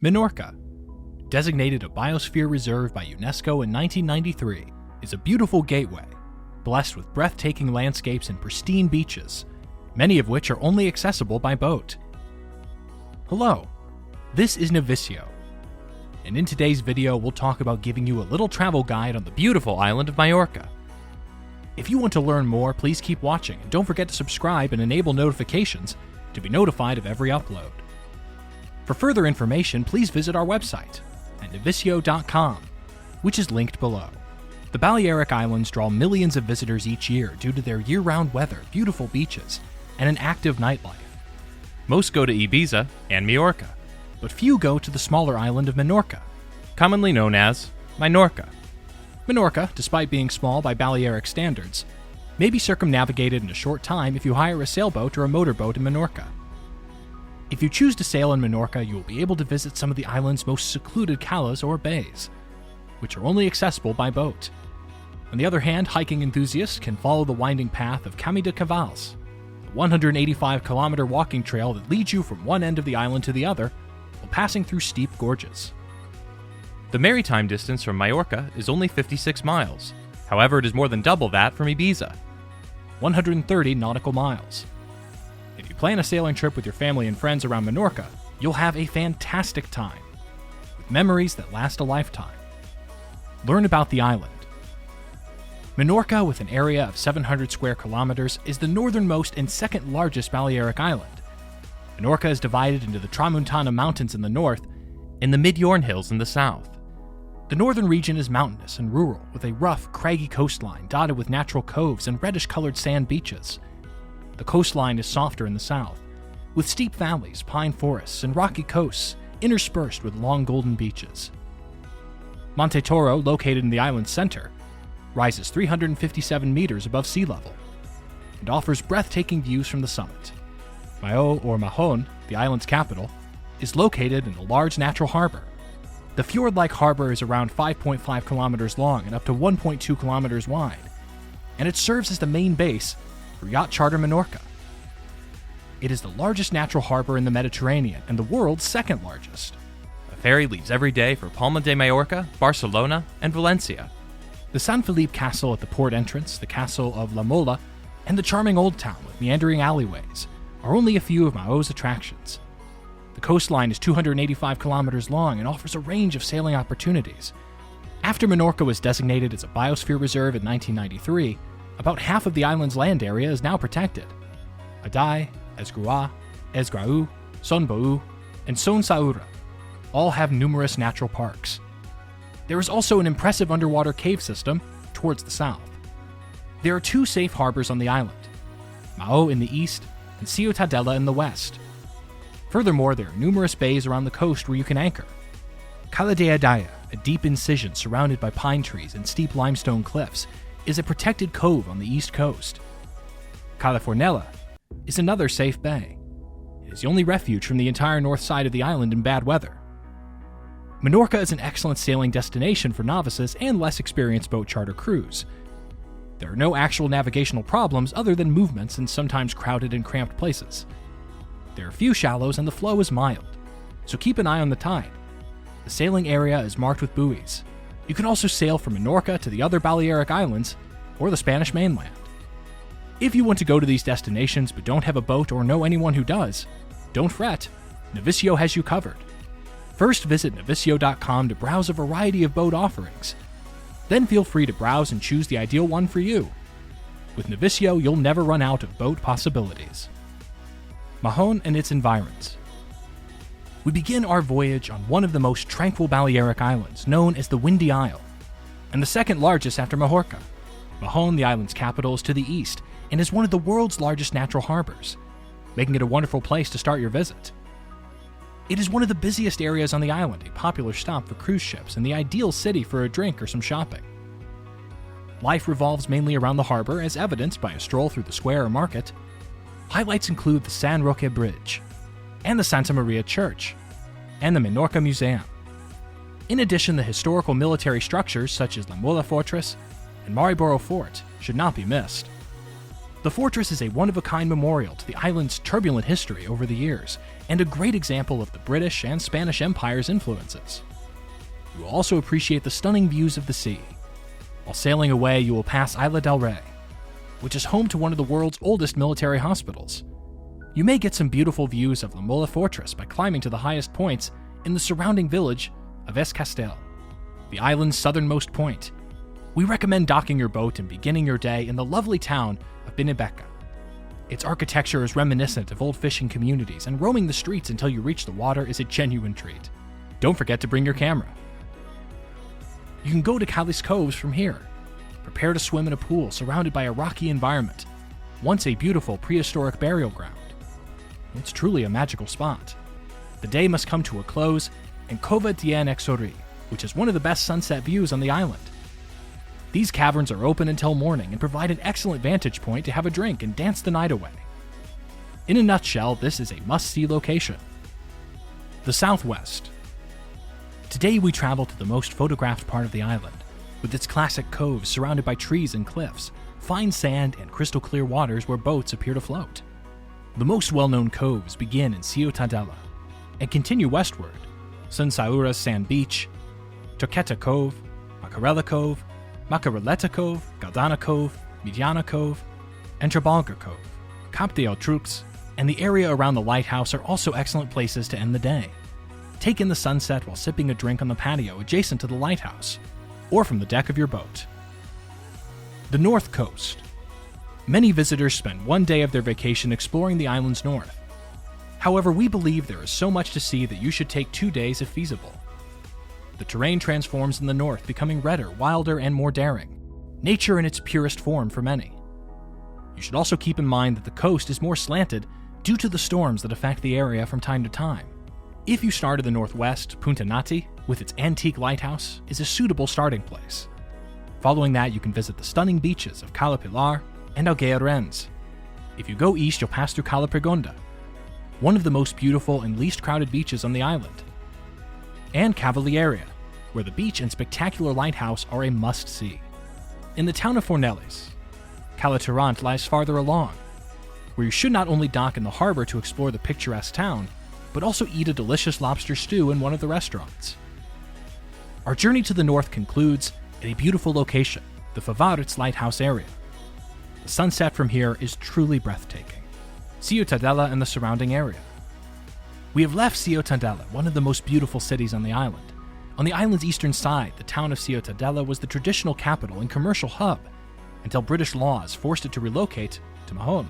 Minorca, designated a biosphere reserve by UNESCO in 1993, is a beautiful gateway, blessed with breathtaking landscapes and pristine beaches, many of which are only accessible by boat. Hello, this is Navisyo, and in today's video we'll talk about giving you a little travel guide on the beautiful island of Mallorca. If you want to learn more, please keep watching, and don't forget to subscribe and enable notifications to be notified of every upload. For further information, please visit our website at navisyo.com, which is linked below. The Balearic Islands draw millions of visitors each year due to their year-round weather, beautiful beaches, and an active nightlife. Most go to Ibiza and Mallorca, but few go to the smaller island of Minorca, commonly known as Minorca. Minorca, despite being small by Balearic standards, may be circumnavigated in a short time if you hire a sailboat or a motorboat in Minorca. If you choose to sail in Minorca, you will be able to visit some of the island's most secluded calas or bays, which are only accessible by boat. On the other hand, hiking enthusiasts can follow the winding path of Camí de Cavalls, a 185-kilometer walking trail that leads you from one end of the island to the other while passing through steep gorges. The maritime distance from Mallorca is only 56 miles. However, it is more than double that from Ibiza, 130 nautical miles. If you plan a sailing trip with your family and friends around Minorca, you'll have a fantastic time, with memories that last a lifetime. Learn about the island. Minorca, with an area of 700 square kilometers, is the northernmost and second largest Balearic island. Minorca is divided into the Tramuntana Mountains in the north and the Mid-Yorn Hills in the south. The northern region is mountainous and rural, with a rough, craggy coastline dotted with natural coves and reddish-colored sand beaches. The coastline is softer in the south, with steep valleys, pine forests, and rocky coasts interspersed with long golden beaches. Monte Toro, located in the island's center, rises 357 meters above sea level and offers breathtaking views from the summit. Mahón, or Mahón, the island's capital, is located in a large natural harbor. The fjord-like harbor is around 5.5 kilometers long and up to 1.2 kilometers wide, and it serves as the main base for Yacht Charter Minorca. It is the largest natural harbor in the Mediterranean and the world's second largest. A ferry leaves every day for Palma de Mallorca, Barcelona, and Valencia. The San Felipe Castle at the port entrance, the Castle of La Mola, and the charming old town with meandering alleyways are only a few of Mahón's attractions. The coastline is 285 kilometers long and offers a range of sailing opportunities. After Minorca was designated as a biosphere reserve in 1993, about half of the island's land area is now protected. Adai, Esgrua, Esgrau, Son Bou, and Son Saura all have numerous natural parks. There is also an impressive underwater cave system towards the south. There are two safe harbors on the island, Mahón in the east and Ciutadella in the west. Furthermore, there are numerous bays around the coast where you can anchor. Cala de Adaya, a deep incision surrounded by pine trees and steep limestone cliffs, is a protected cove on the east coast. Cala Fornella is another safe bay. It is the only refuge from the entire north side of the island in bad weather. Minorca is an excellent sailing destination for novices and less experienced boat charter crews. There are no actual navigational problems other than movements in sometimes crowded and cramped places. There are few shallows and the flow is mild, so keep an eye on the tide. The sailing area is marked with buoys. You can also sail from Minorca to the other Balearic Islands or the Spanish mainland. If you want to go to these destinations but don't have a boat or know anyone who does, don't fret, Navisyo has you covered. First, visit navisyo.com to browse a variety of boat offerings. Then feel free to browse and choose the ideal one for you. With Navisyo, you'll never run out of boat possibilities. Mahón and its environs. We begin our voyage on one of the most tranquil Balearic islands, known as the Windy Isle, and the second largest after Mallorca. Mahón, the island's capital, is to the east and is one of the world's largest natural harbors, making it a wonderful place to start your visit. It is one of the busiest areas on the island, a popular stop for cruise ships, and the ideal city for a drink or some shopping. Life revolves mainly around the harbor, as evidenced by a stroll through the square or market. Highlights include the San Roque Bridge, and the Santa Maria Church, and the Minorca Museum. In addition, the historical military structures such as La Mola Fortress and Mariboro Fort should not be missed. The fortress is a one-of-a-kind memorial to the island's turbulent history over the years, and a great example of the British and Spanish Empire's influences. You will also appreciate the stunning views of the sea. While sailing away, you will pass Isla del Rey, which is home to one of the world's oldest military hospitals. You may get some beautiful views of La Mola Fortress by climbing to the highest points in the surrounding village of Es Castell, the island's southernmost point. We recommend docking your boat and beginning your day in the lovely town of Binibeca. Its architecture is reminiscent of old fishing communities, and roaming the streets until you reach the water is a genuine treat. Don't forget to bring your camera. You can go to Calais Coves from here. Prepare to swim in a pool surrounded by a rocky environment, once a beautiful prehistoric burial ground. It's truly a magical spot. The day must come to a close in Cova d'en Exori, which is one of the best sunset views on the island. These caverns are open until morning and provide an excellent vantage point to have a drink and dance the night away. In a nutshell, this is a must-see location. The Southwest. Today we travel to the most photographed part of the island, with its classic coves surrounded by trees and cliffs, fine sand, and crystal clear waters where boats appear to float. The most well-known coves begin in Ciutadella and continue westward: Sunsaura's Sand Beach, Torqueta Cove, Macarella Cove, Macareleta Cove, Galdana Cove, Mediana Cove, and Trabalgar Cove. Cap de Trux and the area around the lighthouse are also excellent places to end the day. Take in the sunset while sipping a drink on the patio adjacent to the lighthouse, or from the deck of your boat. The North Coast. Many visitors spend one day of their vacation exploring the island's north. However, we believe there is so much to see that you should take 2 days if feasible. The terrain transforms in the north, becoming redder, wilder, and more daring. Nature in its purest form for many. You should also keep in mind that the coast is more slanted due to the storms that affect the area from time to time. If you start in the northwest, Punta Nati, with its antique lighthouse, is a suitable starting place. Following that, you can visit the stunning beaches of Cala Pilar and Alguerens. If you go east, you'll pass through Cala Pregonda, one of the most beautiful and least crowded beaches on the island, and Cavalieria, where the beach and spectacular lighthouse are a must-see. In the town of Fornelis, Cala Tirant lies farther along, where you should not only dock in the harbor to explore the picturesque town, but also eat a delicious lobster stew in one of the restaurants. Our journey to the north concludes at a beautiful location, the Favaritz Lighthouse area. The sunset from here is truly breathtaking. Ciutadella and the surrounding area. We have left Ciutadella, one of the most beautiful cities on the island. On the island's eastern side, the town of Ciutadella was the traditional capital and commercial hub until British laws forced it to relocate to Mahón.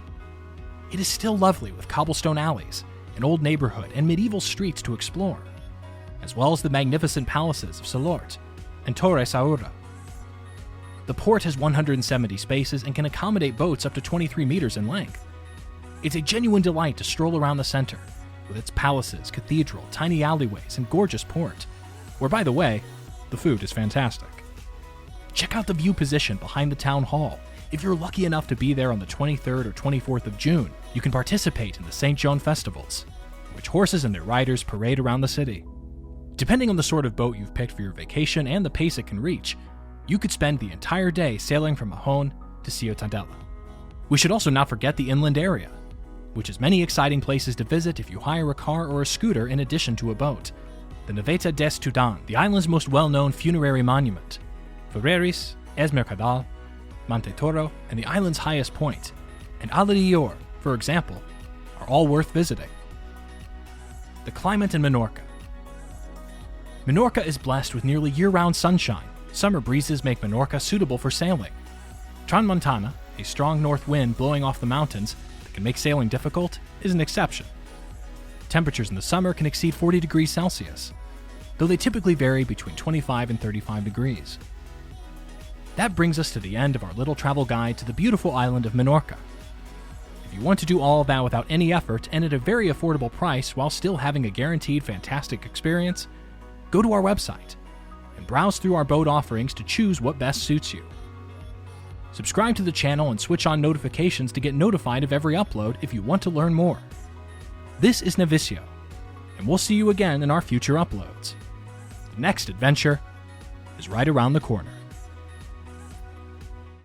It is still lovely with cobblestone alleys, an old neighborhood, and medieval streets to explore, as well as the magnificent palaces of Salort and Torre Saura. The port has 170 spaces and can accommodate boats up to 23 meters in length. It's a genuine delight to stroll around the center, with its palaces, cathedral, tiny alleyways, and gorgeous port, where, by the way, the food is fantastic. Check out the view position behind the town hall. If you're lucky enough to be there on the 23rd or 24th of June, you can participate in the St. John festivals, in which horses and their riders parade around the city. Depending on the sort of boat you've picked for your vacation and the pace it can reach, you could spend the entire day sailing from Mahón to Ciutadella. We should also not forget the inland area, which has many exciting places to visit if you hire a car or a scooter in addition to a boat. The Naveta des Tudans, the island's most well-known funerary monument, Ferreris, Es Mercadal, Monte Toro, and the island's highest point, and Ala de Yor, for example, are all worth visiting. The climate in Minorca. Minorca is blessed with nearly year-round sunshine. Summer breezes make Minorca suitable for sailing. Tramontana, a strong north wind blowing off the mountains that can make sailing difficult, is an exception. Temperatures in the summer can exceed 40 degrees Celsius, though they typically vary between 25 and 35 degrees. That brings us to the end of our little travel guide to the beautiful island of Minorca. If you want to do all of that without any effort and at a very affordable price while still having a guaranteed fantastic experience, go to our website and browse through our boat offerings to choose what best suits you. Subscribe to the channel and switch on notifications to get notified of every upload if you want to learn more. This is Navisyo, and we'll see you again in our future uploads. The next adventure is right around the corner.